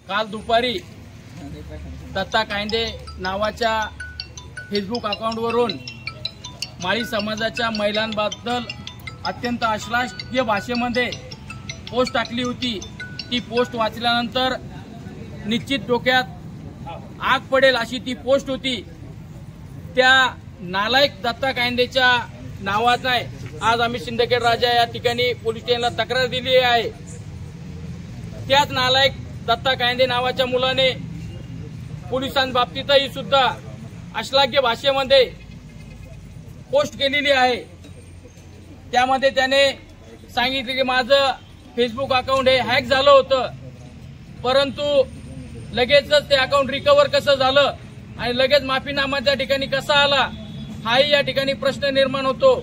काल दुपारी दत्ता कायंदे नावाच्या फेसबुक अकाउंटवरून माळी समाजाच्या महिलांबद्दल अत्यंत अश्लील भाषेमध्ये पोस्ट टाकली होती। ती पोस्ट वाचल्यानंतर निश्चित डोक्यात आग पडेल अशी ती पोस्ट होती। त्या नालायक दत्ता कायंदेच्या नावाचा आज आम्ही सिंदखेड राजा या ठिकाणी पोलीस स्टेशनला तक्रार दिली आहे। त्याच नालायक दत्ता कायंदे नावाच्या मुलाने पोलिसांबाबतीतही सुद्धा अश्लील भाषेमध्ये पोस्ट केलेली आहे। त्यामध्ये त्याने सांगितले की माझं फेसबुक अकाउंट हे हॅक झालं होतं, परंतु लगेचच ते अकाउंट रिकव्हर कसं झालं आणि लगेच माफीनामा त्या ठिकाणी कसा आला हाही या ठिकाणी प्रश्न निर्माण होतो।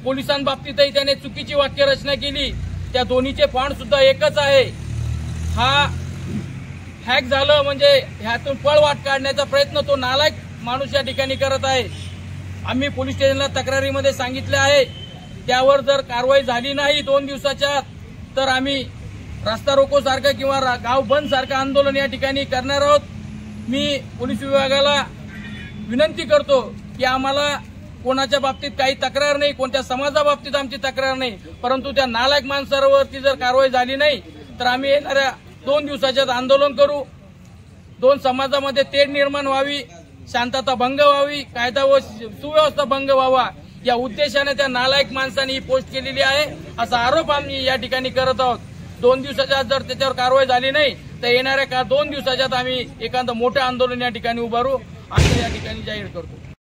पोलिसांबाबतीतही त्याने चुकीची वाक्यरचना केली। त्या दोन्हीचे फॉन्ट सुद्धा एकच आहे। हा हॅक झालं म्हणजे ह्यातून पळवाट काढण्याचा प्रयत्न तो नालायक माणूस या ठिकाणी करत आहे। आम्ही पोलीस स्टेशनला तक्रारीमध्ये सांगितले आहे, त्यावर जर कारवाई झाली नाही 2 दिवसाच्या तर आम्ही रस्ता रोको सारखं किंवा गाव बंद सारखं आंदोलन या ठिकाणी करणार आहोत। मी पोलीस विभागाला विनंती करतो की आम्हाला कोणाच्या बाबतीत काही तक्रार नाही, कोणत्या समाजाबाबतीत आमची तक्रार नाही, परंतु त्या नालायक माणसावरती जर कारवाई झाली नाही तर आम्ही येणाऱ्या 2 दिवसाच्यात आंदोलन करू। 2 समाजामध्ये तेढ निर्माण व्हावी, शांतता भंग व्हावी, कायदा व सुव्यवस्था भंग व्हावा या उद्देशाने त्या नालायक माणसाने ही पोस्ट केलेली आहे असा आरोप आम्ही या ठिकाणी करत आहोत। 2 दिवसाच्या जर त्याच्यावर कारवाई झाली नाही तर येणाऱ्या 2 दिवसाच्यात आम्ही एखादं मोठं आंदोलन या ठिकाणी उभारू असं या ठिकाणी जाहीर करतो।